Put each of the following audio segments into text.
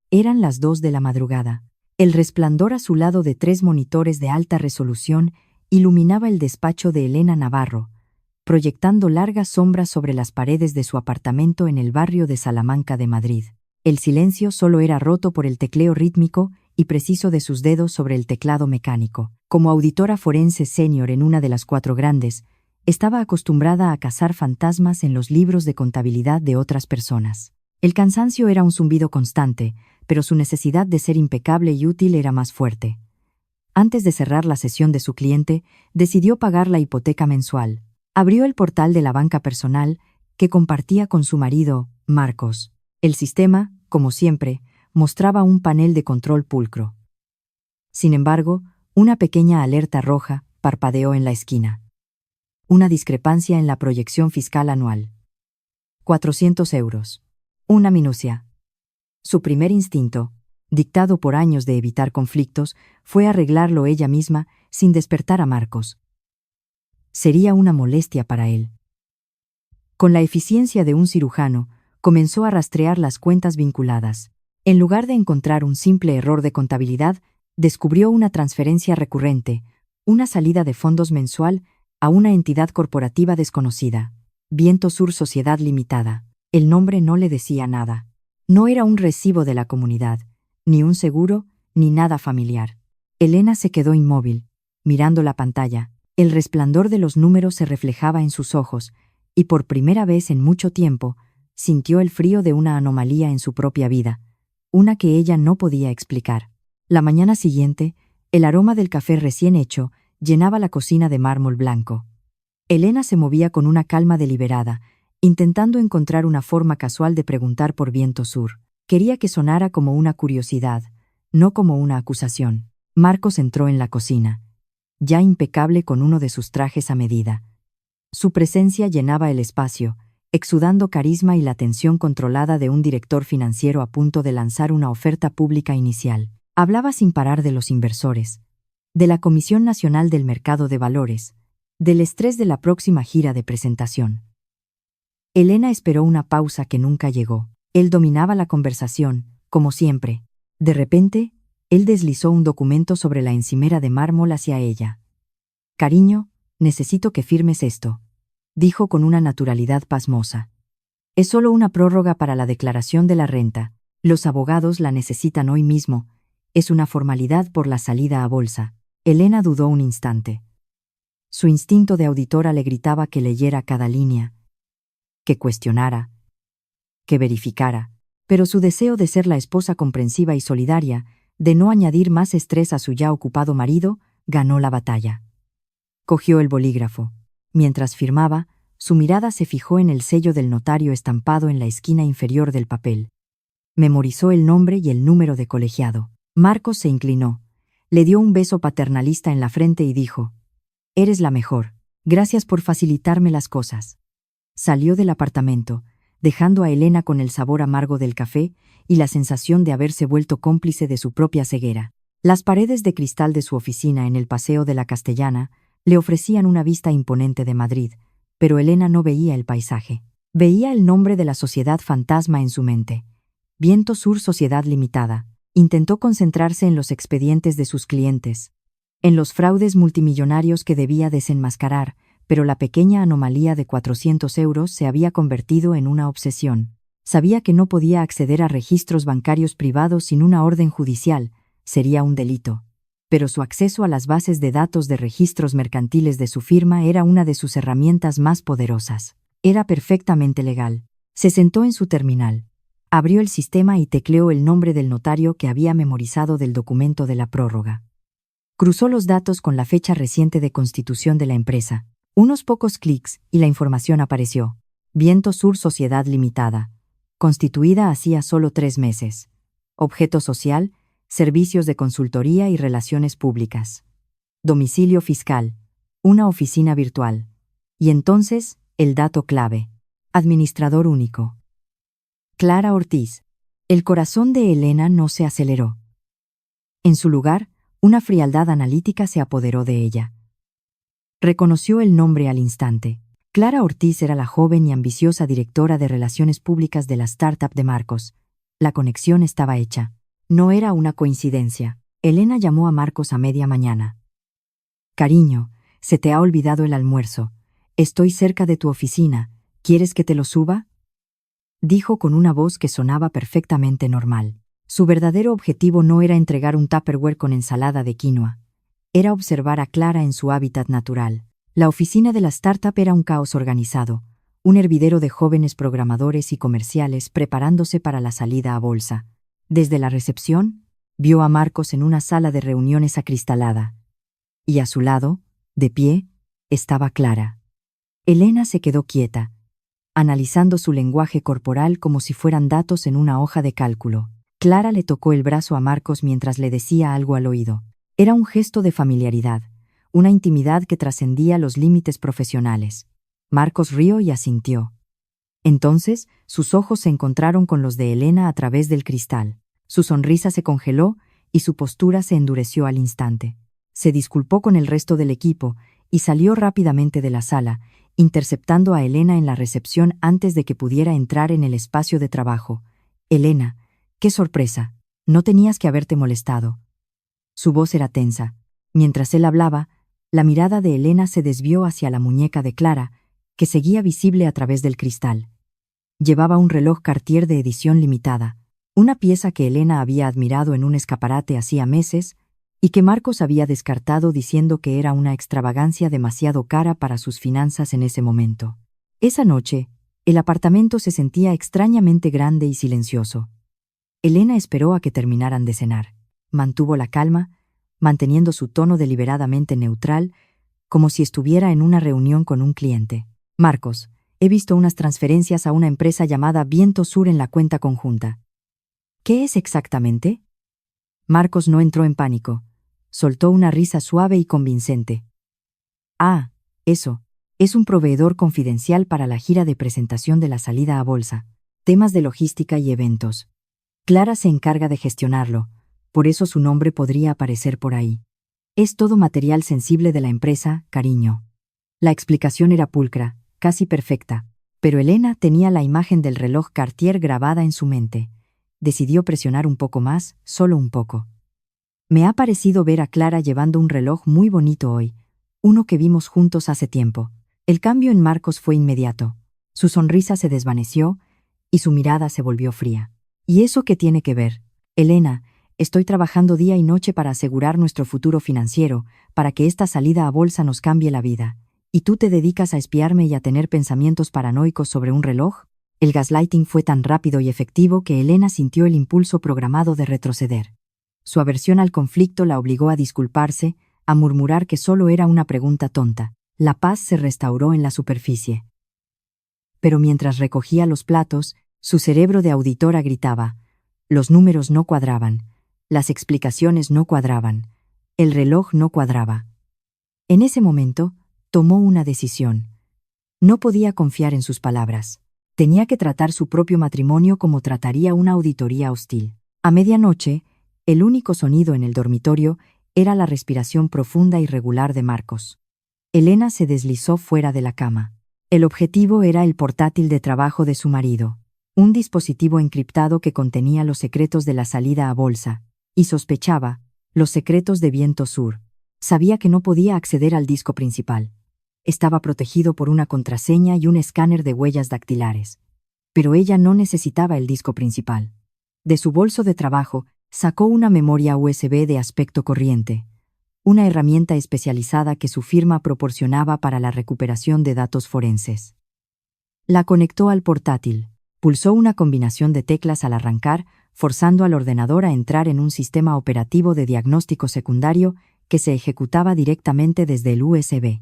Eran las 2 de la madrugada. El resplandor azulado de 3 monitores de alta resolución iluminaba el despacho de Elena Navarro, proyectando largas sombras sobre las paredes de su apartamento en el barrio de Salamanca de Madrid. El silencio solo era roto por el tecleo rítmico y preciso de sus dedos sobre el teclado mecánico. Como auditora forense senior en una de las 4 grandes, estaba acostumbrada a cazar fantasmas en los libros de contabilidad de otras personas. El cansancio era un zumbido constante, pero su necesidad de ser impecable y útil era más fuerte. Antes de cerrar la sesión de su cliente, decidió pagar la hipoteca mensual. Abrió el portal de la banca personal que compartía con su marido, Marcos. El sistema, como siempre, mostraba un panel de control pulcro. Sin embargo, una pequeña alerta roja parpadeó en la esquina. Una discrepancia en la proyección fiscal anual. 400 euros. Una minucia. Su primer instinto, dictado por años de evitar conflictos, fue arreglarlo ella misma sin despertar a Marcos. Sería una molestia para él. Con la eficiencia de un cirujano, comenzó a rastrear las cuentas vinculadas. En lugar de encontrar un simple error de contabilidad, descubrió una transferencia recurrente, una salida de fondos mensual a una entidad corporativa desconocida. Viento Sur Sociedad Limitada. El nombre no le decía nada. No era un recibo de la comunidad, ni un seguro, ni nada familiar. Elena se quedó inmóvil, mirando la pantalla. El resplandor de los números se reflejaba en sus ojos, y por primera vez en mucho tiempo, sintió el frío de una anomalía en su propia vida, una que ella no podía explicar. La mañana siguiente, el aroma del café recién hecho llenaba la cocina de mármol blanco. Elena se movía con una calma deliberada, intentando encontrar una forma casual de preguntar por Viento Sur. Quería que sonara como una curiosidad, no como una acusación. Marcos entró en la cocina, ya impecable con uno de sus trajes a medida. Su presencia llenaba el espacio, exudando carisma y la tensión controlada de un director financiero a punto de lanzar una oferta pública inicial. Hablaba sin parar de los inversores, de la Comisión Nacional del Mercado de Valores, del estrés de la próxima gira de presentación. Elena esperó una pausa que nunca llegó. Él dominaba la conversación, como siempre. De repente, él deslizó un documento sobre la encimera de mármol hacia ella. «Cariño, necesito que firmes esto», dijo con una naturalidad pasmosa. «Es solo una prórroga para la declaración de la renta. Los abogados la necesitan hoy mismo. Es una formalidad por la salida a bolsa». Elena dudó un instante. Su instinto de auditora le gritaba que leyera cada línea, que cuestionara, que verificara, pero su deseo de ser la esposa comprensiva y solidaria, de no añadir más estrés a su ya ocupado marido, ganó la batalla. Cogió el bolígrafo. Mientras firmaba, su mirada se fijó en el sello del notario estampado en la esquina inferior del papel. Memorizó el nombre y el número de colegiado. Marcos se inclinó, le dio un beso paternalista en la frente y dijo: «Eres la mejor. Gracias por facilitarme las cosas». Salió del apartamento, dejando a Elena con el sabor amargo del café y la sensación de haberse vuelto cómplice de su propia ceguera. Las paredes de cristal de su oficina en el Paseo de la Castellana le ofrecían una vista imponente de Madrid, pero Elena no veía el paisaje. Veía el nombre de la sociedad fantasma en su mente. Viento Sur Sociedad Limitada. Intentó concentrarse en los expedientes de sus clientes, en los fraudes multimillonarios que debía desenmascarar, pero la pequeña anomalía de 400 euros se había convertido en una obsesión. Sabía que no podía acceder a registros bancarios privados sin una orden judicial, sería un delito. Pero su acceso a las bases de datos de registros mercantiles de su firma era una de sus herramientas más poderosas. Era perfectamente legal. Se sentó en su terminal. Abrió el sistema y tecleó el nombre del notario que había memorizado del documento de la prórroga. Cruzó los datos con la fecha reciente de constitución de la empresa. Unos pocos clics y la información apareció. Viento Sur Sociedad Limitada. Constituida hacía solo 3 meses. Objeto social: servicios de consultoría y relaciones públicas. Domicilio fiscal: una oficina virtual. Y entonces, el dato clave: administrador único. Clara Ortiz. El corazón de Elena no se aceleró. En su lugar, una frialdad analítica se apoderó de ella. Reconoció el nombre al instante. Clara Ortiz era la joven y ambiciosa directora de Relaciones Públicas de la startup de Marcos. La conexión estaba hecha. No era una coincidencia. Elena llamó a Marcos a media mañana. Cariño, se te ha olvidado el almuerzo. Estoy cerca de tu oficina. ¿Quieres que te lo suba? Dijo con una voz que sonaba perfectamente normal. Su verdadero objetivo no era entregar un Tupperware con ensalada de quinoa. Era observar a Clara en su hábitat natural. La oficina de la startup era un caos organizado, un hervidero de jóvenes programadores y comerciales preparándose para la salida a bolsa. Desde la recepción, vio a Marcos en una sala de reuniones acristalada. Y a su lado, de pie, estaba Clara. Elena se quedó quieta, analizando su lenguaje corporal como si fueran datos en una hoja de cálculo. Clara le tocó el brazo a Marcos mientras le decía algo al oído. Era un gesto de familiaridad, una intimidad que trascendía los límites profesionales. Marcos rió y asintió. Entonces, sus ojos se encontraron con los de Elena a través del cristal. Su sonrisa se congeló y su postura se endureció al instante. Se disculpó con el resto del equipo y salió rápidamente de la sala, interceptando a Elena en la recepción antes de que pudiera entrar en el espacio de trabajo. Elena, qué sorpresa, no tenías que haberte molestado. Su voz era tensa. Mientras él hablaba, la mirada de Elena se desvió hacia la muñeca de Clara, que seguía visible a través del cristal. Llevaba un reloj Cartier de edición limitada, una pieza que Elena había admirado en un escaparate hacía meses y que Marcos había descartado diciendo que era una extravagancia demasiado cara para sus finanzas en ese momento. Esa noche, el apartamento se sentía extrañamente grande y silencioso. Elena esperó a que terminaran de cenar. Mantuvo la calma, manteniendo su tono deliberadamente neutral, como si estuviera en una reunión con un cliente. Marcos, he visto unas transferencias a una empresa llamada Viento Sur en la cuenta conjunta. ¿Qué es exactamente? Marcos no entró en pánico. Soltó una risa suave y convincente. Ah, eso. Es un proveedor confidencial para la gira de presentación de la salida a bolsa. Temas de logística y eventos. Clara se encarga de gestionarlo, por eso su nombre podría aparecer por ahí. Es todo material sensible de la empresa, cariño. La explicación era pulcra, casi perfecta, pero Elena tenía la imagen del reloj Cartier grabada en su mente. Decidió presionar un poco más, solo un poco. Me ha parecido ver a Clara llevando un reloj muy bonito hoy, uno que vimos juntos hace tiempo. El cambio en Marcos fue inmediato. Su sonrisa se desvaneció y su mirada se volvió fría. ¿Y eso qué tiene que ver? Elena, estoy trabajando día y noche para asegurar nuestro futuro financiero, para que esta salida a bolsa nos cambie la vida. ¿Y tú te dedicas a espiarme y a tener pensamientos paranoicos sobre un reloj? El gaslighting fue tan rápido y efectivo que Elena sintió el impulso programado de retroceder. Su aversión al conflicto la obligó a disculparse, a murmurar que solo era una pregunta tonta. La paz se restauró en la superficie. Pero mientras recogía los platos, su cerebro de auditora gritaba. Los números no cuadraban. Las explicaciones no cuadraban. El reloj no cuadraba. En ese momento, tomó una decisión. No podía confiar en sus palabras. Tenía que tratar su propio matrimonio como trataría una auditoría hostil. A medianoche, el único sonido en el dormitorio era la respiración profunda y regular de Marcos. Elena se deslizó fuera de la cama. El objetivo era el portátil de trabajo de su marido, un dispositivo encriptado que contenía los secretos de la salida a bolsa, y sospechaba, los secretos de Viento Sur. Sabía que no podía acceder al disco principal. Estaba protegido por una contraseña y un escáner de huellas dactilares. Pero ella no necesitaba el disco principal. De su bolso de trabajo, sacó una memoria USB de aspecto corriente, una herramienta especializada que su firma proporcionaba para la recuperación de datos forenses. La conectó al portátil, pulsó una combinación de teclas al arrancar, forzando al ordenador a entrar en un sistema operativo de diagnóstico secundario que se ejecutaba directamente desde el USB.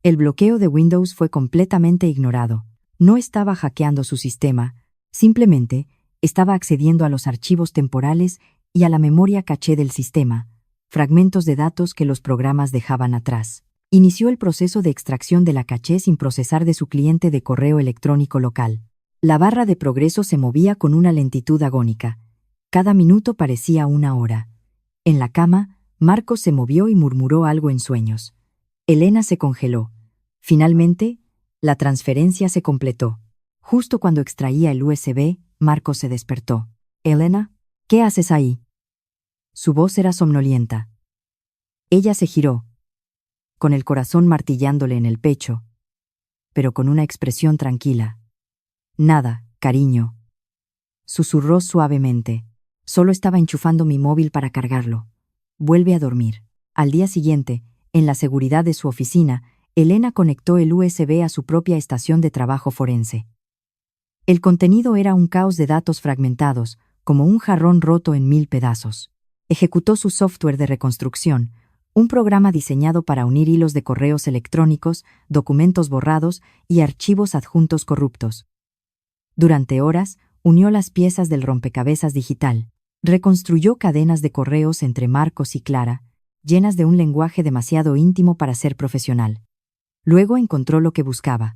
El bloqueo de Windows fue completamente ignorado. No estaba hackeando su sistema, simplemente estaba accediendo a los archivos temporales y a la memoria caché del sistema, fragmentos de datos que los programas dejaban atrás. Inició el proceso de extracción de la caché sin procesar de su cliente de correo electrónico local. La barra de progreso se movía con una lentitud agónica. Cada minuto parecía una hora. En la cama, Marcos se movió y murmuró algo en sueños. Elena se congeló. Finalmente, la transferencia se completó. Justo cuando extraía el USB, Marcos se despertó. «Elena, ¿qué haces ahí?» Su voz era somnolienta. Ella se giró, con el corazón martillándole en el pecho, pero con una expresión tranquila. Nada, cariño, susurró suavemente. Solo estaba enchufando mi móvil para cargarlo. Vuelve a dormir. Al día siguiente, en la seguridad de su oficina, Elena conectó el USB a su propia estación de trabajo forense. El contenido era un caos de datos fragmentados, como un jarrón roto en 1000 pedazos. Ejecutó su software de reconstrucción, un programa diseñado para unir hilos de correos electrónicos, documentos borrados y archivos adjuntos corruptos. Durante horas, unió las piezas del rompecabezas digital. Reconstruyó cadenas de correos entre Marcos y Clara, llenas de un lenguaje demasiado íntimo para ser profesional. Luego encontró lo que buscaba.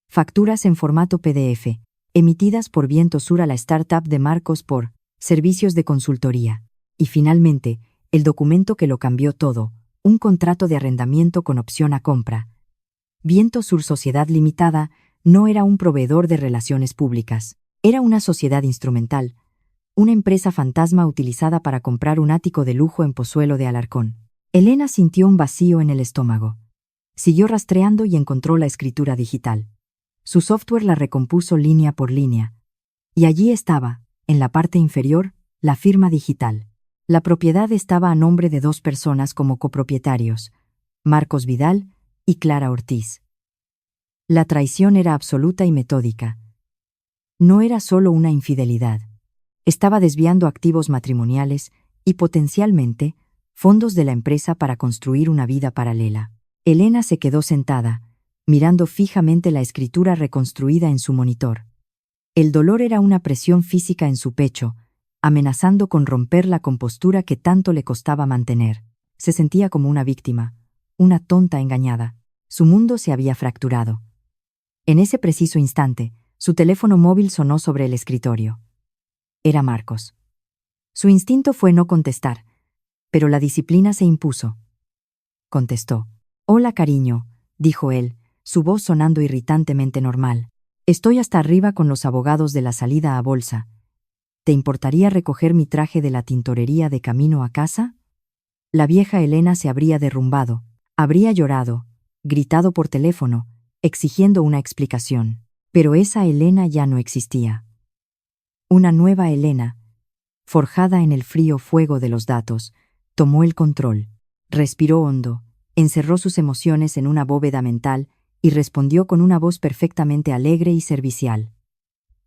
Facturas en formato PDF, emitidas por Viento Sur a la startup de Marcos por servicios de consultoría. Y finalmente, el documento que lo cambió todo, un contrato de arrendamiento con opción a compra. Viento Sur Sociedad Limitada no era un proveedor de relaciones públicas, era una sociedad instrumental, una empresa fantasma utilizada para comprar un ático de lujo en Pozuelo de Alarcón. Elena sintió un vacío en el estómago. Siguió rastreando y encontró la escritura digital. Su software la recompuso línea por línea. Y allí estaba, en la parte inferior, la firma digital. La propiedad estaba a nombre de 2 personas como copropietarios, Marcos Vidal y Clara Ortiz. La traición era absoluta y metódica. No era solo una infidelidad. Estaba desviando activos matrimoniales y, potencialmente, fondos de la empresa para construir una vida paralela. Elena se quedó sentada, mirando fijamente la escritura reconstruida en su monitor. El dolor era una presión física en su pecho, amenazando con romper la compostura que tanto le costaba mantener. Se sentía como una víctima, una tonta engañada. Su mundo se había fracturado. En ese preciso instante, su teléfono móvil sonó sobre el escritorio. Era Marcos. Su instinto fue no contestar, pero la disciplina se impuso. Contestó. «Hola, cariño», dijo él, su voz sonando irritantemente normal. «Estoy hasta arriba con los abogados de la salida a bolsa. ¿Te importaría recoger mi traje de la tintorería de camino a casa?» La vieja Elena se habría derrumbado, habría llorado, gritado por teléfono, exigiendo una explicación. Pero esa Elena ya no existía. Una nueva Elena, forjada en el frío fuego de los datos, tomó el control, respiró hondo, encerró sus emociones en una bóveda mental y respondió con una voz perfectamente alegre y servicial.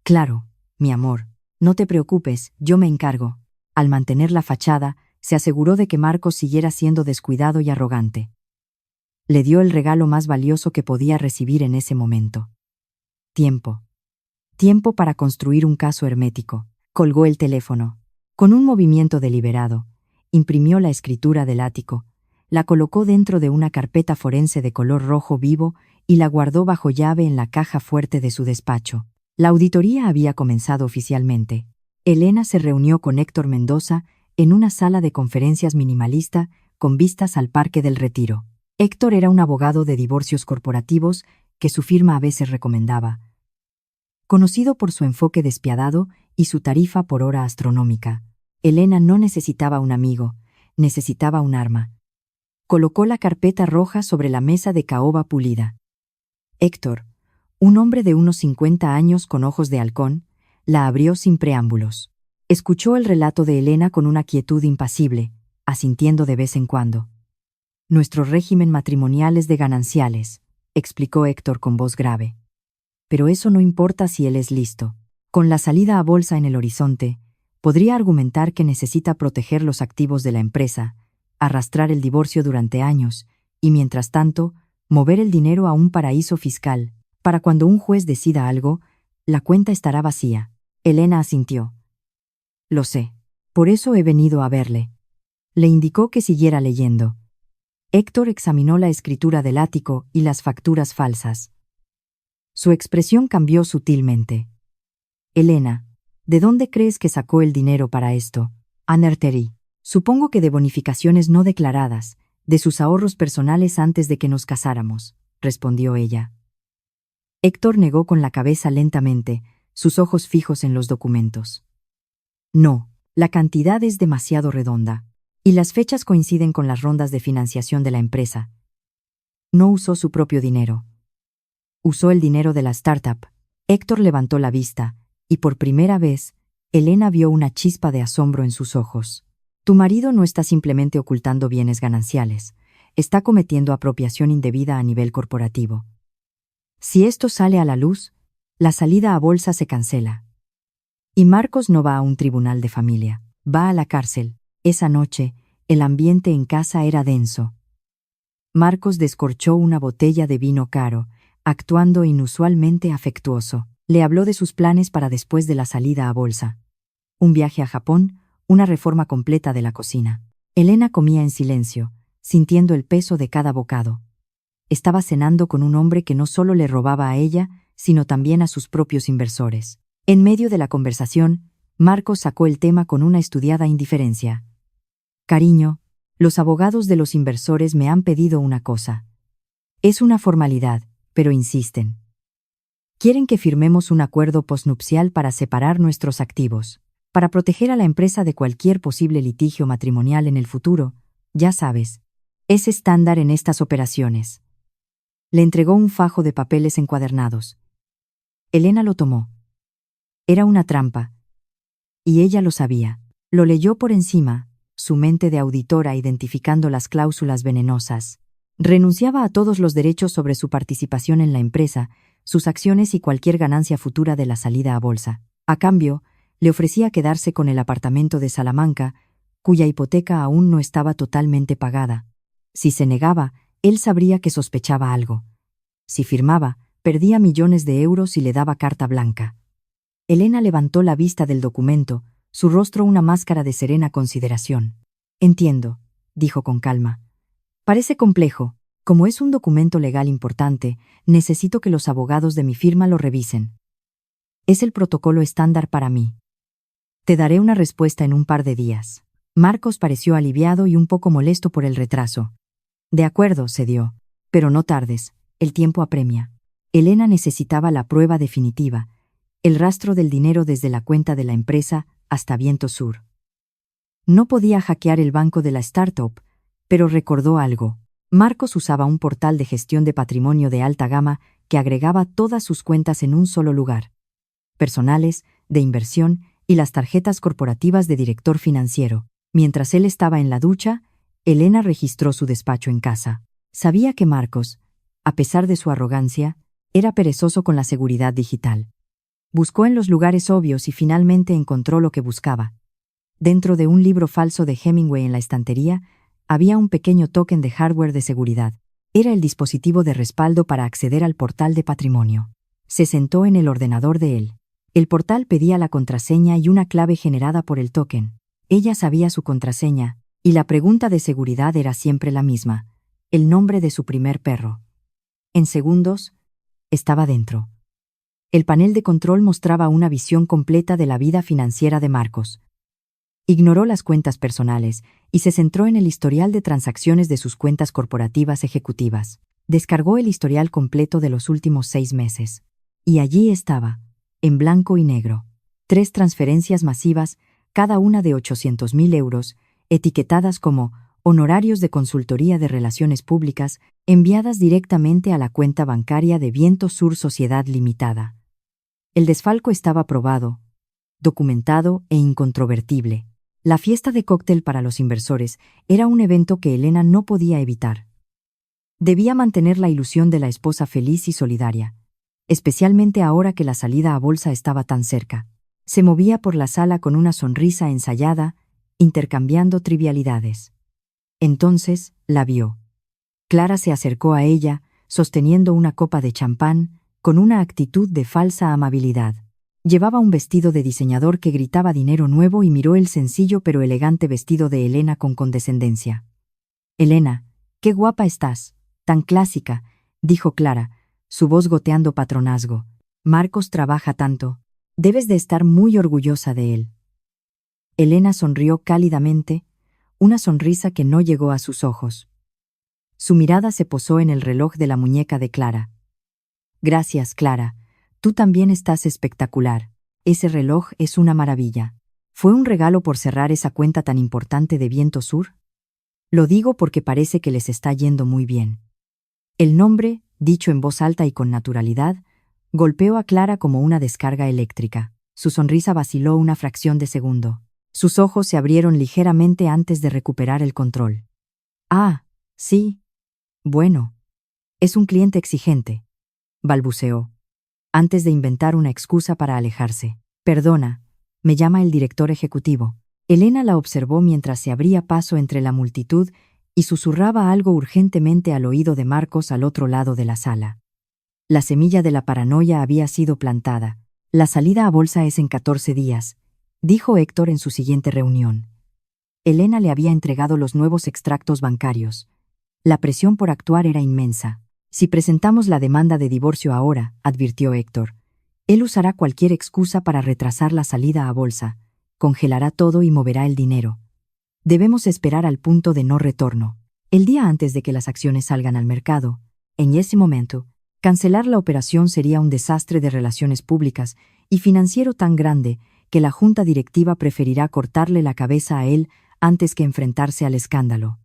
«Claro, mi amor, no te preocupes, yo me encargo». Al mantener la fachada, se aseguró de que Marcos siguiera siendo descuidado y arrogante. Le dio el regalo más valioso que podía recibir en ese momento. Tiempo. Tiempo para construir un caso hermético. Colgó el teléfono. Con un movimiento deliberado, imprimió la escritura del ático, la colocó dentro de una carpeta forense de color rojo vivo y la guardó bajo llave en la caja fuerte de su despacho. La auditoría había comenzado oficialmente. Elena se reunió con Héctor Mendoza en una sala de conferencias minimalista con vistas al Parque del Retiro. Héctor era un abogado de divorcios corporativos que su firma a veces recomendaba, conocido por su enfoque despiadado y su tarifa por hora astronómica. Elena no necesitaba un amigo, necesitaba un arma. Colocó la carpeta roja sobre la mesa de caoba pulida. Héctor, un hombre de unos 50 años con ojos de halcón, la abrió sin preámbulos. Escuchó el relato de Elena con una quietud impasible, asintiendo de vez en cuando. «Nuestro régimen matrimonial es de gananciales», explicó Héctor con voz grave. «Pero eso no importa si él es listo. Con la salida a bolsa en el horizonte, podría argumentar que necesita proteger los activos de la empresa, arrastrar el divorcio durante años y, mientras tanto, mover el dinero a un paraíso fiscal. Para cuando un juez decida algo, la cuenta estará vacía». Elena asintió. «Lo sé. Por eso he venido a verle». Le indicó que siguiera leyendo. Héctor examinó la escritura del ático y las facturas falsas. Su expresión cambió sutilmente. «Elena, ¿de dónde crees que sacó el dinero para esto?» «Anerterí. Supongo que de bonificaciones no declaradas, de sus ahorros personales antes de que nos casáramos», respondió ella. Héctor negó con la cabeza lentamente, sus ojos fijos en los documentos. «No, la cantidad es demasiado redonda. Y las fechas coinciden con las rondas de financiación de la empresa. No usó su propio dinero. Usó el dinero de la startup. Héctor levantó la vista, y por primera vez, Elena vio una chispa de asombro en sus ojos. Tu marido no está simplemente ocultando bienes gananciales, está cometiendo apropiación indebida a nivel corporativo. Si esto sale a la luz, la salida a bolsa se cancela. Y Marcos no va a un tribunal de familia, va a la cárcel. Esa noche, el ambiente en casa era denso. Marcos descorchó una botella de vino caro, actuando inusualmente afectuoso. Le habló de sus planes para después de la salida a bolsa. Un viaje a Japón, una reforma completa de la cocina. Elena comía en silencio, sintiendo el peso de cada bocado. Estaba cenando con un hombre que no solo le robaba a ella, sino también a sus propios inversores. En medio de la conversación, Marcos sacó el tema con una estudiada indiferencia. Cariño, los abogados de los inversores me han pedido una cosa. Es una formalidad, pero insisten. Quieren que firmemos un acuerdo posnupcial para separar nuestros activos, para proteger a la empresa de cualquier posible litigio matrimonial en el futuro, ya sabes. Es estándar en estas operaciones. Le entregó un fajo de papeles encuadernados. Elena lo tomó. Era una trampa. Y ella lo sabía. Lo leyó por encima, su mente de auditora identificando las cláusulas venenosas. Renunciaba a todos los derechos sobre su participación en la empresa, sus acciones y cualquier ganancia futura de la salida a bolsa. A cambio, le ofrecía quedarse con el apartamento de Salamanca, cuya hipoteca aún no estaba totalmente pagada. Si se negaba, él sabría que sospechaba algo. Si firmaba, perdía millones de euros y le daba carta blanca. Elena levantó la vista del documento, su rostro una máscara de serena consideración. Entiendo, dijo con calma. Parece complejo. Como es un documento legal importante, necesito que los abogados de mi firma lo revisen. Es el protocolo estándar para mí. Te daré una respuesta en un par de días. Marcos pareció aliviado y un poco molesto por el retraso. De acuerdo, cedió. Pero no tardes, el tiempo apremia. Elena necesitaba la prueba definitiva, el rastro del dinero desde la cuenta de la empresa hasta Viento Sur. No podía hackear el banco de la startup, pero recordó algo. Marcos usaba un portal de gestión de patrimonio de alta gama que agregaba todas sus cuentas en un solo lugar. Personales, de inversión y las tarjetas corporativas de director financiero. Mientras él estaba en la ducha, Elena registró su despacho en casa. Sabía que Marcos, a pesar de su arrogancia, era perezoso con la seguridad digital. Buscó en los lugares obvios y finalmente encontró lo que buscaba. Dentro de un libro falso de Hemingway en la estantería, había un pequeño token de hardware de seguridad. Era el dispositivo de respaldo para acceder al portal de patrimonio. Se sentó en el ordenador de él. El portal pedía la contraseña y una clave generada por el token. Ella sabía su contraseña, y la pregunta de seguridad era siempre la misma: el nombre de su primer perro. En segundos, estaba dentro. El panel de control mostraba una visión completa de la vida financiera de Marcos. Ignoró las cuentas personales y se centró en el historial de transacciones de sus cuentas corporativas ejecutivas. Descargó el historial completo de los últimos 6 meses. Y allí estaba, en blanco y negro. 3 transferencias masivas, cada una de 800.000 euros, etiquetadas como honorarios de consultoría de relaciones públicas, enviadas directamente a la cuenta bancaria de Viento Sur Sociedad Limitada. El desfalco estaba probado, documentado e incontrovertible. La fiesta de cóctel para los inversores era un evento que Elena no podía evitar. Debía mantener la ilusión de la esposa feliz y solidaria, especialmente ahora que la salida a bolsa estaba tan cerca. Se movía por la sala con una sonrisa ensayada, intercambiando trivialidades. Entonces la vio. Clara se acercó a ella, sosteniendo una copa de champán, con una actitud de falsa amabilidad. Llevaba un vestido de diseñador que gritaba dinero nuevo y miró el sencillo pero elegante vestido de Elena con condescendencia. «Elena, qué guapa estás, tan clásica», dijo Clara, su voz goteando patronazgo. «Marcos trabaja tanto. Debes de estar muy orgullosa de él». Elena sonrió cálidamente, una sonrisa que no llegó a sus ojos. Su mirada se posó en el reloj de la muñeca de Clara. «Gracias, Clara. Tú también estás espectacular. Ese reloj es una maravilla». ¿Fue un regalo por cerrar esa cuenta tan importante de Viento Sur? Lo digo porque parece que les está yendo muy bien. El nombre, dicho en voz alta y con naturalidad, golpeó a Clara como una descarga eléctrica. Su sonrisa vaciló una fracción de segundo. Sus ojos se abrieron ligeramente antes de recuperar el control. Ah, sí. Bueno. Es un cliente exigente, balbuceó, antes de inventar una excusa para alejarse. Perdona, me llama el director ejecutivo. Elena la observó mientras se abría paso entre la multitud y susurraba algo urgentemente al oído de Marcos al otro lado de la sala. La semilla de la paranoia había sido plantada. La salida a bolsa es en 14 días, dijo Héctor en su siguiente reunión. Elena le había entregado los nuevos extractos bancarios. La presión por actuar era inmensa. Si presentamos la demanda de divorcio ahora, advirtió Héctor, él usará cualquier excusa para retrasar la salida a bolsa, congelará todo y moverá el dinero. Debemos esperar al punto de no retorno. El día antes de que las acciones salgan al mercado, en ese momento, cancelar la operación sería un desastre de relaciones públicas y financiero tan grande que la junta directiva preferirá cortarle la cabeza a él antes que enfrentarse al escándalo.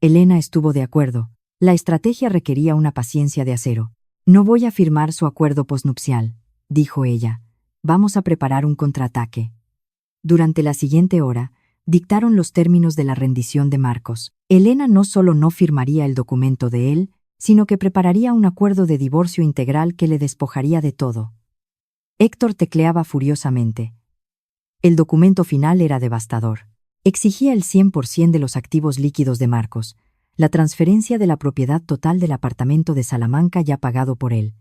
Elena estuvo de acuerdo. La estrategia requería una paciencia de acero. No voy a firmar su acuerdo posnupcial, dijo ella. Vamos a preparar un contraataque. Durante la siguiente hora, dictaron los términos de la rendición de Marcos. Elena no solo no firmaría el documento de él, sino que prepararía un acuerdo de divorcio integral que le despojaría de todo. Héctor tecleaba furiosamente. El documento final era devastador. Exigía el 100% de los activos líquidos de Marcos, la transferencia de la propiedad total del apartamento de Salamanca ya pagado por él,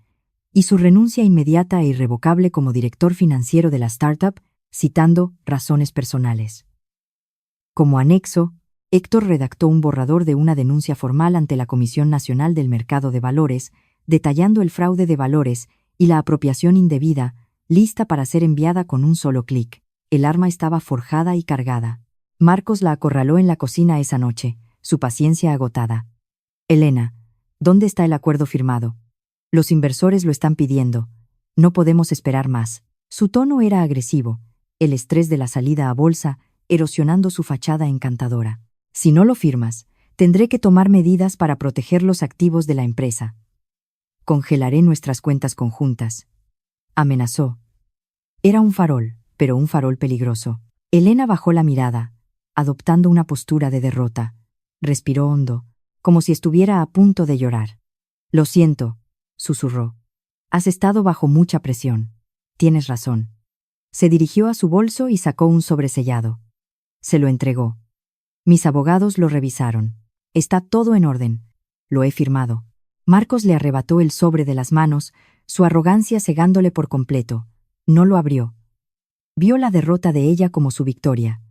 y su renuncia inmediata e irrevocable como director financiero de la startup, citando razones personales. Como anexo, Héctor redactó un borrador de una denuncia formal ante la Comisión Nacional del Mercado de Valores, detallando el fraude de valores y la apropiación indebida, lista para ser enviada con un solo clic. El arma estaba forjada y cargada. Marcos la acorraló en la cocina esa noche, su paciencia agotada. Elena, ¿dónde está el acuerdo firmado? Los inversores lo están pidiendo. No podemos esperar más. Su tono era agresivo, el estrés de la salida a bolsa erosionando su fachada encantadora. Si no lo firmas, tendré que tomar medidas para proteger los activos de la empresa. Congelaré nuestras cuentas conjuntas. Amenazó. Era un farol, pero un farol peligroso. Elena bajó la mirada, adoptando una postura de derrota. Respiró hondo, como si estuviera a punto de llorar. Lo siento, susurró. Has estado bajo mucha presión. Tienes razón. Se dirigió a su bolso y sacó un sobresellado. Se lo entregó. Mis abogados lo revisaron. Está todo en orden. Lo he firmado. Marcos le arrebató el sobre de las manos, su arrogancia cegándole por completo. No lo abrió. Vio la derrota de ella como su victoria.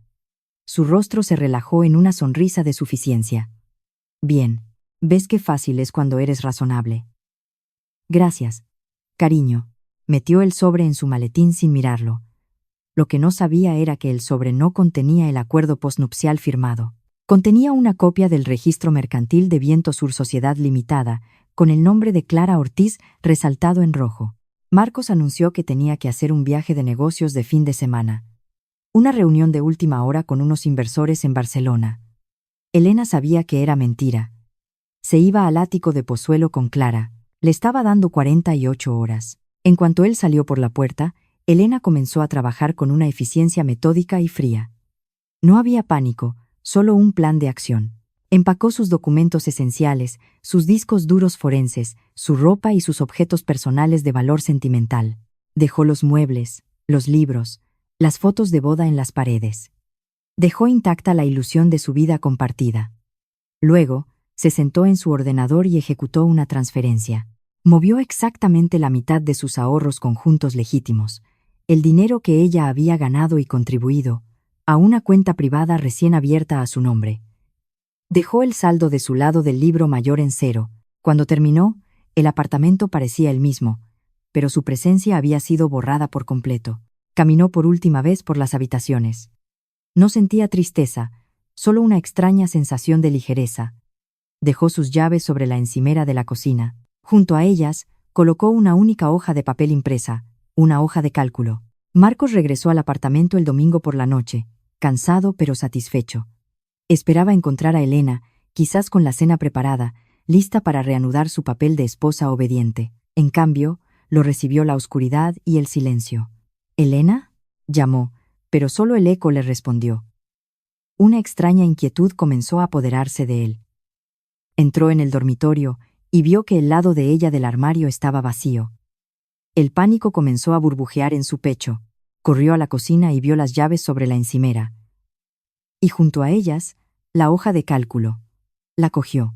Su rostro se relajó en una sonrisa de suficiencia. Bien, ves qué fácil es cuando eres razonable. Gracias, cariño. Metió el sobre en su maletín sin mirarlo. Lo que no sabía era que el sobre no contenía el acuerdo posnupcial firmado. Contenía una copia del registro mercantil de Viento Sur Sociedad Limitada, con el nombre de Clara Ortiz resaltado en rojo. Marcos anunció que tenía que hacer un viaje de negocios de fin de semana. Una reunión de última hora con unos inversores en Barcelona. Elena sabía que era mentira. Se iba al ático de Pozuelo con Clara. Le estaba dando 48 horas. En cuanto él salió por la puerta, Elena comenzó a trabajar con una eficiencia metódica y fría. No había pánico, solo un plan de acción. Empacó sus documentos esenciales, sus discos duros forenses, su ropa y sus objetos personales de valor sentimental. Dejó los muebles, los libros, las fotos de boda en las paredes. Dejó intacta la ilusión de su vida compartida. Luego, se sentó en su ordenador y ejecutó una transferencia. Movió exactamente la mitad de sus ahorros conjuntos legítimos, el dinero que ella había ganado y contribuido, a una cuenta privada recién abierta a su nombre. Dejó el saldo de su lado del libro mayor en cero. Cuando terminó, el apartamento parecía el mismo, pero su presencia había sido borrada por completo. Caminó por última vez por las habitaciones. No sentía tristeza, solo una extraña sensación de ligereza. Dejó sus llaves sobre la encimera de la cocina. Junto a ellas, colocó una única hoja de papel impresa, una hoja de cálculo. Marcos regresó al apartamento el domingo por la noche, cansado pero satisfecho. Esperaba encontrar a Elena, quizás con la cena preparada, lista para reanudar su papel de esposa obediente. En cambio, lo recibió la oscuridad y el silencio. ¿Elena?, llamó, pero solo el eco le respondió. Una extraña inquietud comenzó a apoderarse de él. Entró en el dormitorio y vio que el lado de ella del armario estaba vacío. El pánico comenzó a burbujear en su pecho. Corrió a la cocina y vio las llaves sobre la encimera. Y junto a ellas, la hoja de cálculo. La cogió.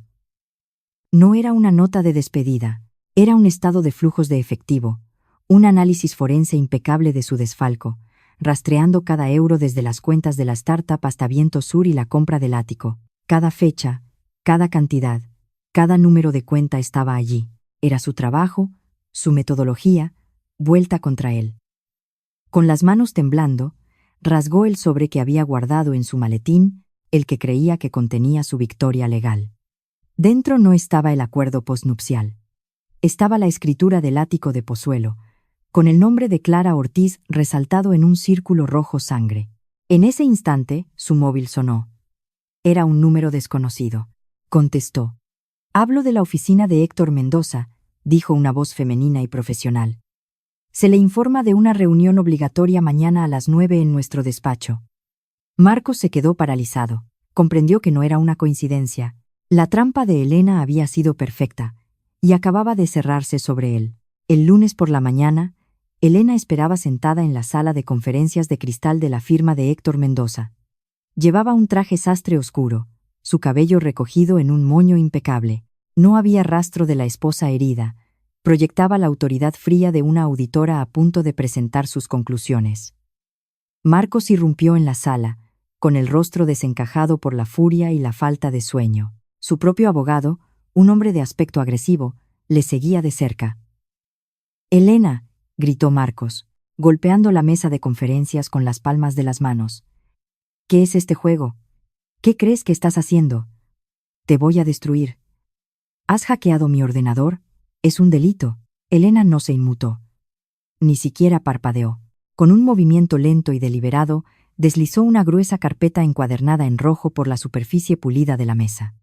No era una nota de despedida, era un estado de flujos de efectivo, un análisis forense impecable de su desfalco, rastreando cada euro desde las cuentas de la startup hasta Viento Sur y la compra del ático. Cada fecha, cada cantidad, cada número de cuenta estaba allí. Era su trabajo, su metodología, vuelta contra él. Con las manos temblando, rasgó el sobre que había guardado en su maletín, el que creía que contenía su victoria legal. Dentro no estaba el acuerdo postnupcial. Estaba la escritura del ático de Pozuelo, con el nombre de Clara Ortiz resaltado en un círculo rojo sangre. En ese instante, su móvil sonó. Era un número desconocido. Contestó. «Hablo de la oficina de Héctor Mendoza», dijo una voz femenina y profesional. «Se le informa de una reunión obligatoria mañana a las 9 en nuestro despacho». Marcos se quedó paralizado. Comprendió que no era una coincidencia. La trampa de Elena había sido perfecta, y acababa de cerrarse sobre él. El lunes por la mañana, Elena esperaba sentada en la sala de conferencias de cristal de la firma de Héctor Mendoza. Llevaba un traje sastre oscuro, su cabello recogido en un moño impecable. No había rastro de la esposa herida. Proyectaba la autoridad fría de una auditora a punto de presentar sus conclusiones. Marcos irrumpió en la sala, con el rostro desencajado por la furia y la falta de sueño. Su propio abogado, un hombre de aspecto agresivo, le seguía de cerca. «Elena», gritó Marcos, golpeando la mesa de conferencias con las palmas de las manos. «¿Qué es este juego? ¿Qué crees que estás haciendo? Te voy a destruir. ¿Has hackeado mi ordenador? Es un delito». Elena no se inmutó. Ni siquiera parpadeó. Con un movimiento lento y deliberado, deslizó una gruesa carpeta encuadernada en rojo por la superficie pulida de la mesa.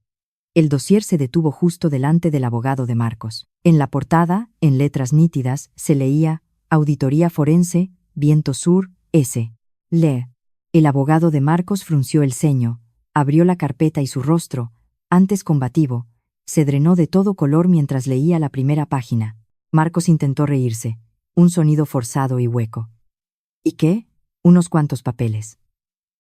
El dossier se detuvo justo delante del abogado de Marcos. En la portada, en letras nítidas, se leía «Auditoría Forense, Viento Sur, S. Lee». El abogado de Marcos frunció el ceño, abrió la carpeta y su rostro, antes combativo, se drenó de todo color mientras leía la primera página. Marcos intentó reírse, un sonido forzado y hueco. «¿Y qué? Unos cuantos papeles.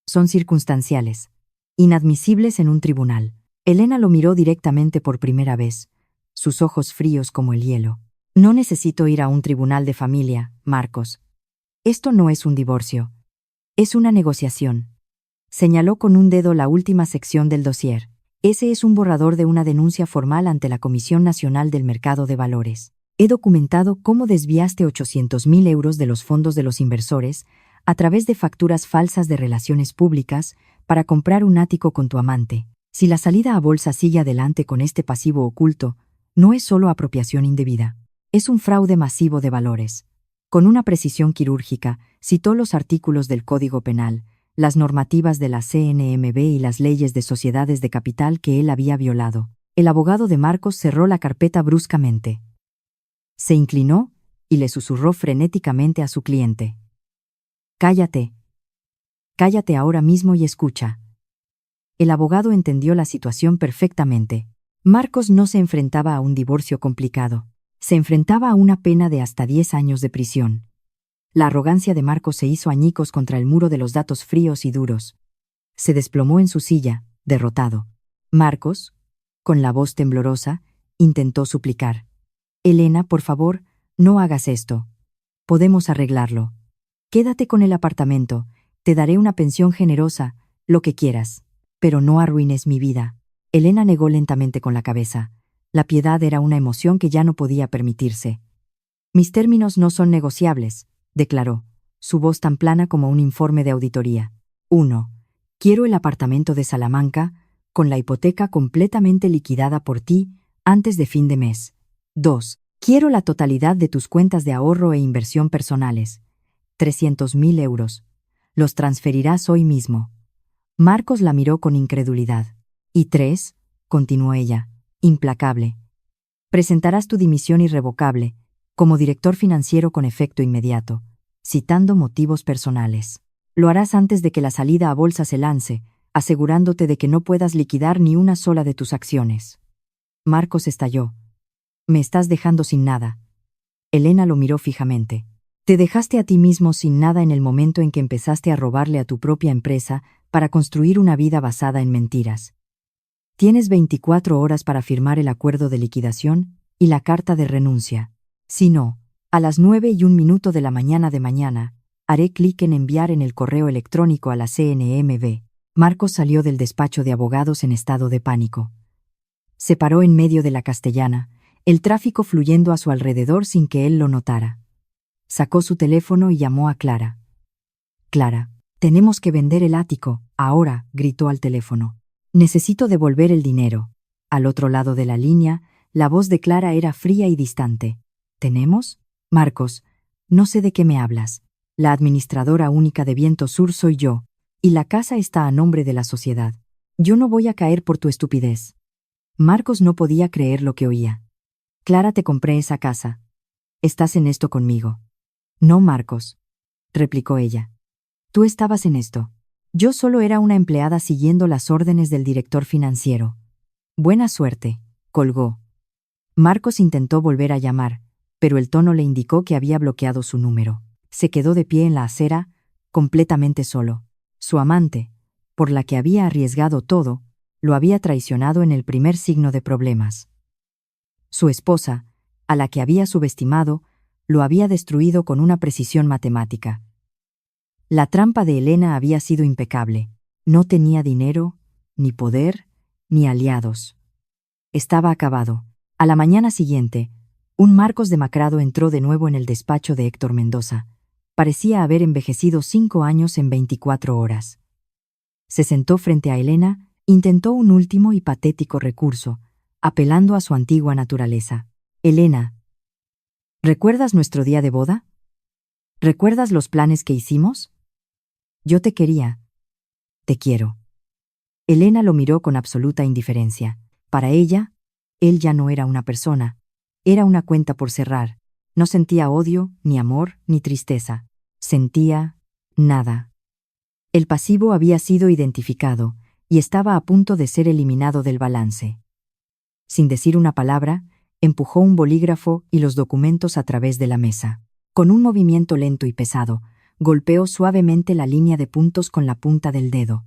Son circunstanciales, inadmisibles en un tribunal». Elena lo miró directamente por primera vez, sus ojos fríos como el hielo. «No necesito ir a un tribunal de familia, Marcos. Esto no es un divorcio. Es una negociación». Señaló con un dedo la última sección del dossier. «Ese es un borrador de una denuncia formal ante la Comisión Nacional del Mercado de Valores. He documentado cómo desviaste 800.000 euros de los fondos de los inversores a través de facturas falsas de relaciones públicas para comprar un ático con tu amante. Si la salida a bolsa sigue adelante con este pasivo oculto, no es solo apropiación indebida. Es un fraude masivo de valores». Con una precisión quirúrgica, citó los artículos del Código Penal, las normativas de la CNMV y las leyes de sociedades de capital que él había violado. El abogado de Marcos cerró la carpeta bruscamente. Se inclinó y le susurró frenéticamente a su cliente. «Cállate. Cállate ahora mismo y escucha». El abogado entendió la situación perfectamente. Marcos no se enfrentaba a un divorcio complicado. Se enfrentaba a una pena de hasta 10 años de prisión. La arrogancia de Marcos se hizo añicos contra el muro de los datos fríos y duros. Se desplomó en su silla, derrotado. Marcos, con la voz temblorosa, intentó suplicar. «Elena, por favor, no hagas esto. Podemos arreglarlo. Quédate con el apartamento, te daré una pensión generosa, lo que quieras. Pero no arruines mi vida». Elena negó lentamente con la cabeza. La piedad era una emoción que ya no podía permitirse. «Mis términos no son negociables», declaró, su voz tan plana como un informe de auditoría. 1. Quiero el apartamento de Salamanca, con la hipoteca completamente liquidada por ti, antes de fin de mes. 2. Quiero la totalidad de tus cuentas de ahorro e inversión personales. 300.000 euros. Los transferirás hoy mismo. Marcos la miró con incredulidad. ¿Y 3? Continuó ella, implacable. Presentarás tu dimisión irrevocable, como director financiero con efecto inmediato, citando motivos personales. Lo harás antes de que la salida a bolsa se lance, asegurándote de que no puedas liquidar ni una sola de tus acciones. Marcos estalló. Me estás dejando sin nada. Elena lo miró fijamente. Te dejaste a ti mismo sin nada en el momento en que empezaste a robarle a tu propia empresa para construir una vida basada en mentiras. Tienes 24 horas para firmar el acuerdo de liquidación y la carta de renuncia. Si no, a las 9:01 de la mañana, haré clic en enviar en el correo electrónico a la CNMV. Marcos salió del despacho de abogados en estado de pánico. Se paró en medio de la Castellana, el tráfico fluyendo a su alrededor sin que él lo notara. Sacó su teléfono y llamó a Clara. «Clara, tenemos que vender el ático, ahora», gritó al teléfono. «Necesito devolver el dinero». Al otro lado de la línea, la voz de Clara era fría y distante. «¿Tenemos? Marcos, no sé de qué me hablas. La administradora única de Viento Sur soy yo, y la casa está a nombre de la sociedad. Yo no voy a caer por tu estupidez». Marcos no podía creer lo que oía. «Clara, te compré esa casa. Estás en esto conmigo». «No, Marcos», replicó ella. «Tú estabas en esto. Yo solo era una empleada siguiendo las órdenes del director financiero». «Buena suerte», colgó. Marcos intentó volver a llamar, pero el tono le indicó que había bloqueado su número. Se quedó de pie en la acera, completamente solo. Su amante, por la que había arriesgado todo, lo había traicionado en el primer signo de problemas. Su esposa, a la que había subestimado, lo había destruido con una precisión matemática. La trampa de Elena había sido impecable. No tenía dinero, ni poder, ni aliados. Estaba acabado. A la mañana siguiente, un Marcos demacrado entró de nuevo en el despacho de Héctor Mendoza. Parecía haber envejecido 5 años en 24 horas. Se sentó frente a Elena, intentó un último y patético recurso, apelando a su antigua naturaleza. «Elena, ¿recuerdas nuestro día de boda? ¿Recuerdas los planes que hicimos? Yo te quería. Te quiero». Elena lo miró con absoluta indiferencia. Para ella, él ya no era una persona, era una cuenta por cerrar. No sentía odio, ni amor, ni tristeza. Sentía nada. El pasivo había sido identificado y estaba a punto de ser eliminado del balance. Sin decir una palabra, empujó un bolígrafo y los documentos a través de la mesa. Con un movimiento lento y pesado, golpeó suavemente la línea de puntos con la punta del dedo.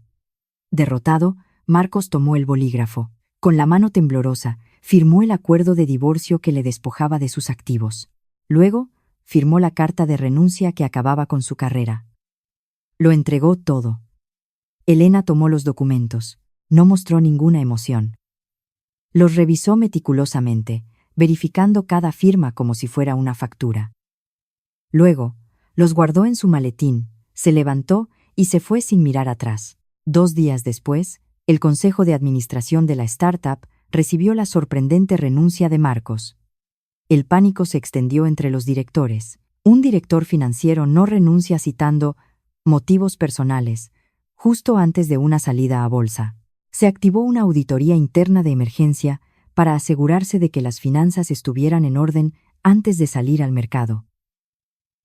Derrotado, Marcos tomó el bolígrafo. Con la mano temblorosa, firmó el acuerdo de divorcio que le despojaba de sus activos. Luego, firmó la carta de renuncia que acababa con su carrera. Lo entregó todo. Elena tomó los documentos. No mostró ninguna emoción. Los revisó meticulosamente, verificando cada firma como si fuera una factura. Luego, los guardó en su maletín, se levantó y se fue sin mirar atrás. 2 días después, el consejo de administración de la startup recibió la sorprendente renuncia de Marcos. El pánico se extendió entre los directores. Un director financiero no renuncia citando motivos personales, justo antes de una salida a bolsa. Se activó una auditoría interna de emergencia para asegurarse de que las finanzas estuvieran en orden antes de salir al mercado.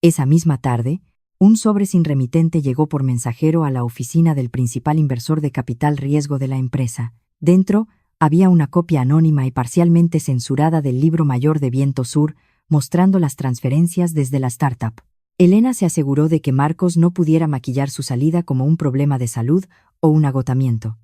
Esa misma tarde, un sobre sin remitente llegó por mensajero a la oficina del principal inversor de capital riesgo de la empresa. Dentro, había una copia anónima y parcialmente censurada del libro mayor de Viento Sur, mostrando las transferencias desde la startup. Elena se aseguró de que Marcos no pudiera maquillar su salida como un problema de salud o un agotamiento.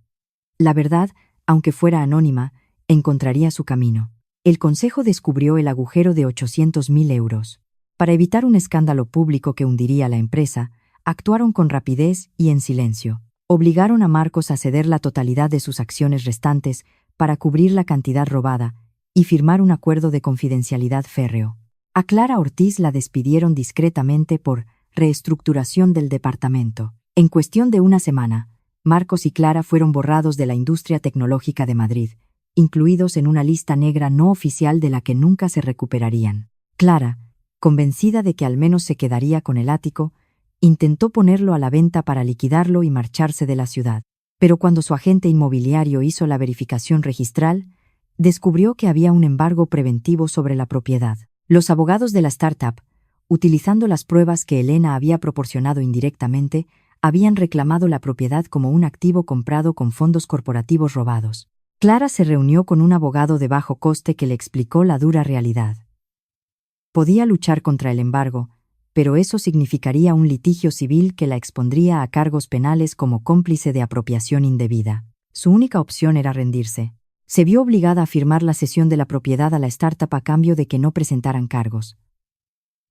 La verdad, aunque fuera anónima, encontraría su camino. El consejo descubrió el agujero de 800.000 euros. Para evitar un escándalo público que hundiría la empresa, actuaron con rapidez y en silencio. Obligaron a Marcos a ceder la totalidad de sus acciones restantes para cubrir la cantidad robada y firmar un acuerdo de confidencialidad férreo. A Clara Ortiz la despidieron discretamente por reestructuración del departamento. En cuestión de una semana, Marcos y Clara fueron borrados de la industria tecnológica de Madrid, incluidos en una lista negra no oficial de la que nunca se recuperarían. Clara, convencida de que al menos se quedaría con el ático, Intentó ponerlo a la venta para liquidarlo y marcharse de la ciudad. Pero cuando su agente inmobiliario hizo la verificación registral, descubrió que había un embargo preventivo sobre la propiedad. Los abogados de la startup, utilizando las pruebas que Elena había proporcionado indirectamente, habían reclamado la propiedad como un activo comprado con fondos corporativos robados. Clara se reunió con un abogado de bajo coste que le explicó la dura realidad. Podía luchar contra el embargo, pero eso significaría un litigio civil que la expondría a cargos penales como cómplice de apropiación indebida. Su única opción era rendirse. Se vio obligada a firmar la cesión de la propiedad a la startup a cambio de que no presentaran cargos.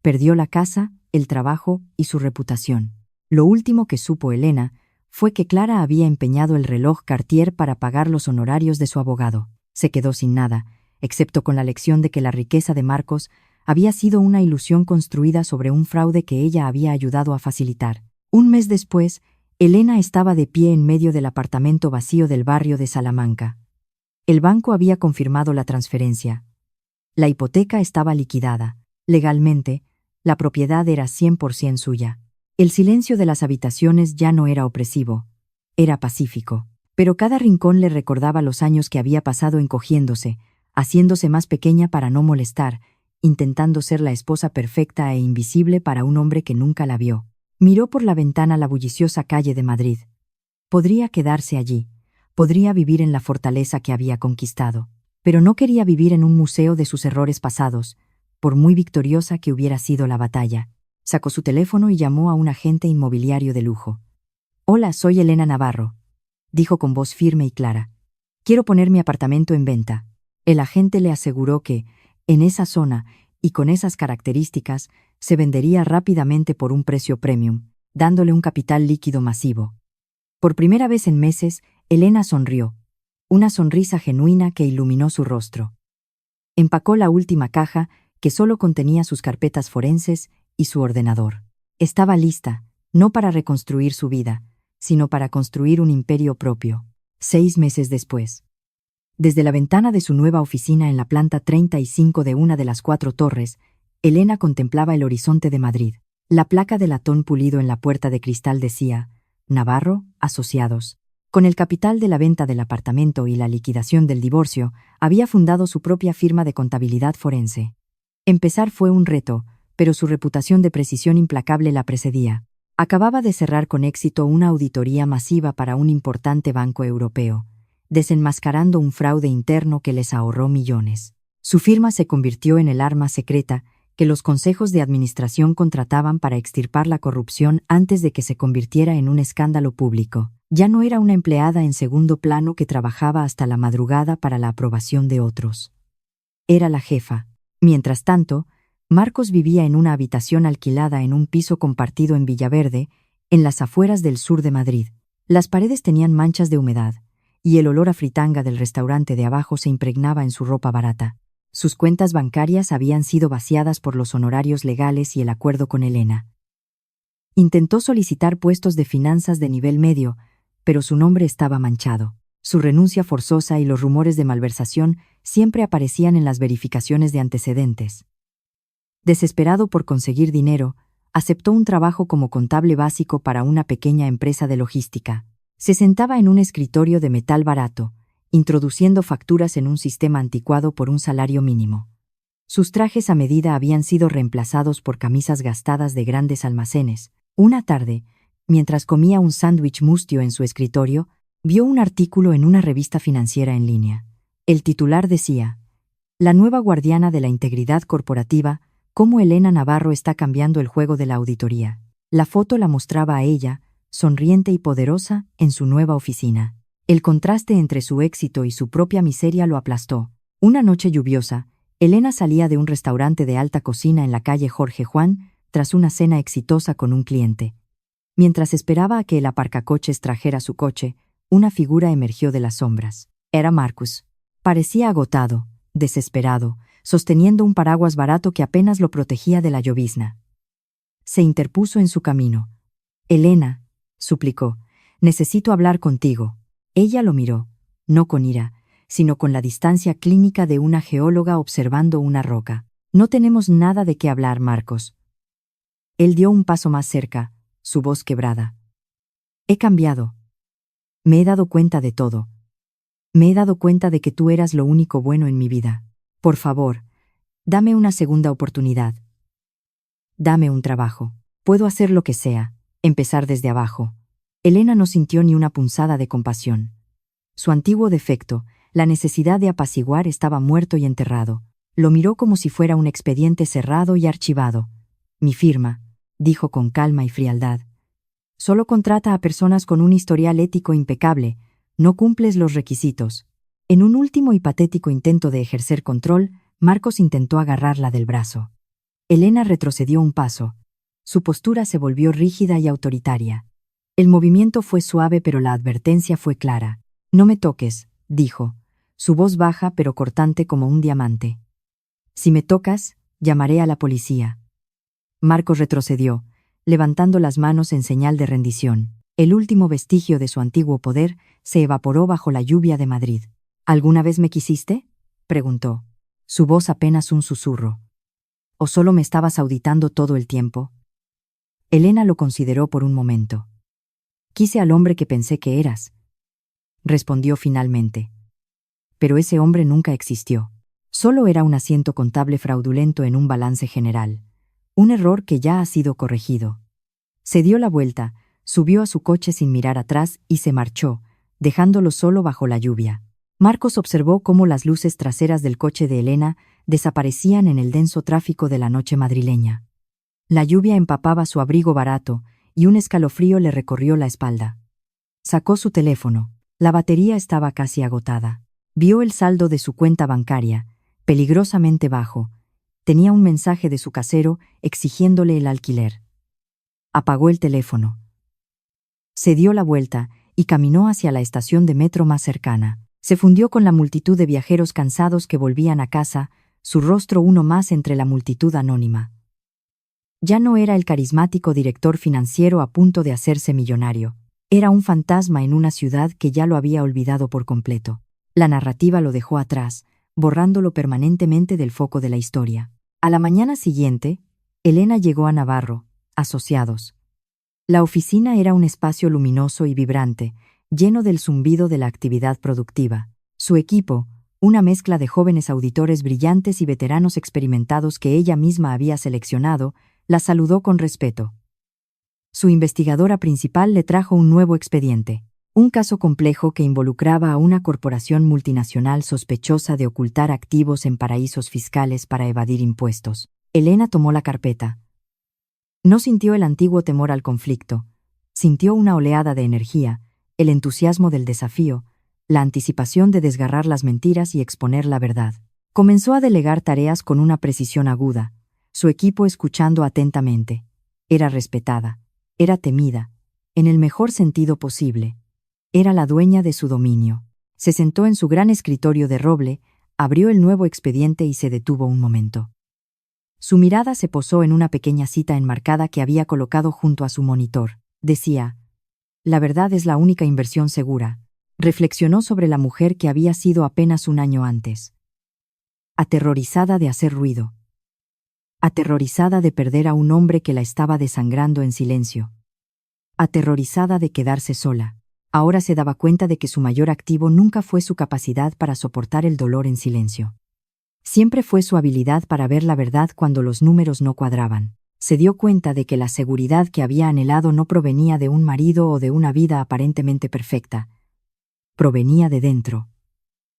Perdió la casa, el trabajo y su reputación. Lo último que supo Elena fue que Clara había empeñado el reloj Cartier para pagar los honorarios de su abogado. Se quedó sin nada, excepto con la lección de que la riqueza de Marcos había sido una ilusión construida sobre un fraude que ella había ayudado a facilitar. Un mes después, Elena estaba de pie en medio del apartamento vacío del barrio de Salamanca. El banco había confirmado la transferencia. La hipoteca estaba liquidada. Legalmente, la propiedad era 100% suya. El silencio de las habitaciones ya no era opresivo, era pacífico. Pero cada rincón le recordaba los años que había pasado encogiéndose, haciéndose más pequeña para no molestar, intentando ser la esposa perfecta e invisible para un hombre que nunca la vio. Miró por la ventana la bulliciosa calle de Madrid. Podría quedarse allí, podría vivir en la fortaleza que había conquistado, pero no quería vivir en un museo de sus errores pasados, por muy victoriosa que hubiera sido la batalla. Sacó su teléfono y llamó a un agente inmobiliario de lujo. «Hola, soy Elena Navarro», dijo con voz firme y clara. «Quiero poner mi apartamento en venta». El agente le aseguró que, en esa zona y con esas características, se vendería rápidamente por un precio premium, dándole un capital líquido masivo. Por primera vez en meses, Elena sonrió, una sonrisa genuina que iluminó su rostro. Empacó la última caja, que solo contenía sus carpetas forenses y su ordenador. Estaba lista, no para reconstruir su vida, sino para construir un imperio propio. 6 meses después. Desde la ventana de su nueva oficina en la planta 35 de una de las 4 torres, Elena contemplaba el horizonte de Madrid. La placa de latón pulido en la puerta de cristal decía: Navarro, Asociados. Con el capital de la venta del apartamento y la liquidación del divorcio, había fundado su propia firma de contabilidad forense. Empezar fue un reto, pero su reputación de precisión implacable la precedía. Acababa de cerrar con éxito una auditoría masiva para un importante banco europeo, desenmascarando un fraude interno que les ahorró millones. Su firma se convirtió en el arma secreta que los consejos de administración contrataban para extirpar la corrupción antes de que se convirtiera en un escándalo público. Ya no era una empleada en segundo plano que trabajaba hasta la madrugada para la aprobación de otros. Era la jefa. Mientras tanto, Marcos vivía en una habitación alquilada en un piso compartido en Villaverde, en las afueras del sur de Madrid. Las paredes tenían manchas de humedad, y el olor a fritanga del restaurante de abajo se impregnaba en su ropa barata. Sus cuentas bancarias habían sido vaciadas por los honorarios legales y el acuerdo con Elena. Intentó solicitar puestos de finanzas de nivel medio, pero su nombre estaba manchado. Su renuncia forzosa y los rumores de malversación siempre aparecían en las verificaciones de antecedentes. Desesperado por conseguir dinero, aceptó un trabajo como contable básico para una pequeña empresa de logística. Se sentaba en un escritorio de metal barato, introduciendo facturas en un sistema anticuado por un salario mínimo. Sus trajes a medida habían sido reemplazados por camisas gastadas de grandes almacenes. Una tarde, mientras comía un sándwich mustio en su escritorio, vio un artículo en una revista financiera en línea. El titular decía: «La nueva guardiana de la integridad corporativa, cómo Elena Navarro está cambiando el juego de la auditoría». La foto la mostraba a ella, sonriente y poderosa, en su nueva oficina. El contraste entre su éxito y su propia miseria lo aplastó. Una noche lluviosa, Elena salía de un restaurante de alta cocina en la calle Jorge Juan, tras una cena exitosa con un cliente. Mientras esperaba a que el aparcacoches trajera su coche, una figura emergió de las sombras. Era Marcus. Parecía agotado, desesperado, sosteniendo un paraguas barato que apenas lo protegía de la llovizna. Se interpuso en su camino. «Elena», suplicó, «necesito hablar contigo». Ella lo miró, no con ira, sino con la distancia clínica de una geóloga observando una roca. «No tenemos nada de qué hablar, Marcos». Él dio un paso más cerca, su voz quebrada. He cambiado. Me he dado cuenta de todo. Me he dado cuenta de que tú eras lo único bueno en mi vida. Por favor, dame una segunda oportunidad. Dame un trabajo. Puedo hacer lo que sea, empezar desde abajo. Elena no sintió ni una punzada de compasión. Su antiguo defecto, la necesidad de apaciguar, estaba muerto y enterrado. Lo miró como si fuera un expediente cerrado y archivado. Mi firma, dijo con calma y frialdad. Solo contrata a personas con un historial ético impecable. No cumples los requisitos. En un último y patético intento de ejercer control, Marcos intentó agarrarla del brazo. Elena retrocedió un paso. Su postura se volvió rígida y autoritaria. El movimiento fue suave, pero la advertencia fue clara. No me toques, dijo, su voz baja pero cortante como un diamante. Si me tocas, llamaré a la policía. Marcos retrocedió, levantando las manos en señal de rendición. El último vestigio de su antiguo poder se evaporó bajo la lluvia de Madrid. ¿Alguna vez me quisiste?, preguntó. Su voz apenas un susurro. ¿O solo me estabas auditando todo el tiempo? Elena lo consideró por un momento. Quise al hombre que pensé que eras, respondió finalmente. Pero ese hombre nunca existió. Solo era un asiento contable fraudulento en un balance general. Un error que ya ha sido corregido. Se dio la vuelta, subió a su coche sin mirar atrás y se marchó, dejándolo solo bajo la lluvia. Marcos observó cómo las luces traseras del coche de Elena desaparecían en el denso tráfico de la noche madrileña. La lluvia empapaba su abrigo barato y un escalofrío le recorrió la espalda. Sacó su teléfono. La batería estaba casi agotada. Vio el saldo de su cuenta bancaria, peligrosamente bajo. Tenía un mensaje de su casero exigiéndole el alquiler. Apagó el teléfono. Se dio la vuelta y caminó hacia la estación de metro más cercana. Se fundió con la multitud de viajeros cansados que volvían a casa, su rostro uno más entre la multitud anónima. Ya no era el carismático director financiero a punto de hacerse millonario. Era un fantasma en una ciudad que ya lo había olvidado por completo. La narrativa lo dejó atrás, borrándolo permanentemente del foco de la historia. A la mañana siguiente, Elena llegó a Navarro, Asociados. La oficina era un espacio luminoso y vibrante, lleno del zumbido de la actividad productiva. Su equipo, una mezcla de jóvenes auditores brillantes y veteranos experimentados que ella misma había seleccionado, la saludó con respeto. Su investigadora principal le trajo un nuevo expediente, un caso complejo que involucraba a una corporación multinacional sospechosa de ocultar activos en paraísos fiscales para evadir impuestos. Elena tomó la carpeta. No sintió el antiguo temor al conflicto, sintió una oleada de energía, el entusiasmo del desafío, la anticipación de desgarrar las mentiras y exponer la verdad. Comenzó a delegar tareas con una precisión aguda, su equipo escuchando atentamente. Era respetada, era temida, en el mejor sentido posible. Era la dueña de su dominio. Se sentó en su gran escritorio de roble, abrió el nuevo expediente y se detuvo un momento. Su mirada se posó en una pequeña cita enmarcada que había colocado junto a su monitor. Decía: «La verdad es la única inversión segura». Reflexionó sobre la mujer que había sido apenas un año antes. Aterrorizada de hacer ruido. Aterrorizada de perder a un hombre que la estaba desangrando en silencio. Aterrorizada de quedarse sola. Ahora se daba cuenta de que su mayor activo nunca fue su capacidad para soportar el dolor en silencio. Siempre fue su habilidad para ver la verdad cuando los números no cuadraban. Se dio cuenta de que la seguridad que había anhelado no provenía de un marido o de una vida aparentemente perfecta. Provenía de dentro.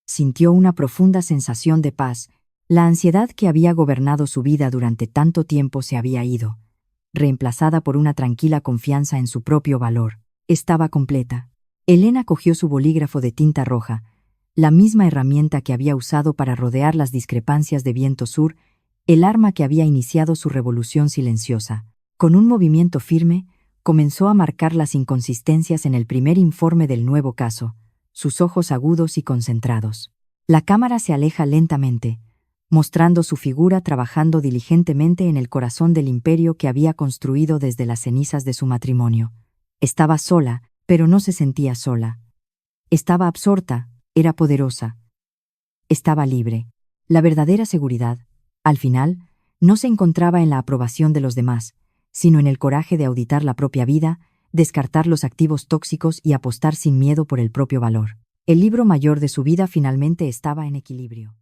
Sintió una profunda sensación de paz. La ansiedad que había gobernado su vida durante tanto tiempo se había ido, reemplazada por una tranquila confianza en su propio valor. Estaba completa. Elena cogió su bolígrafo de tinta roja, la misma herramienta que había usado para rodear las discrepancias de Viento Sur, el arma que había iniciado su revolución silenciosa. Con un movimiento firme, comenzó a marcar las inconsistencias en el primer informe del nuevo caso, sus ojos agudos y concentrados. La cámara se aleja lentamente, mostrando su figura trabajando diligentemente en el corazón del imperio que había construido desde las cenizas de su matrimonio. Estaba sola, pero no se sentía sola. Estaba absorta, era poderosa. Estaba libre. La verdadera seguridad, al final, no se encontraba en la aprobación de los demás, sino en el coraje de auditar la propia vida, descartar los activos tóxicos y apostar sin miedo por el propio valor. El libro mayor de su vida finalmente estaba en equilibrio.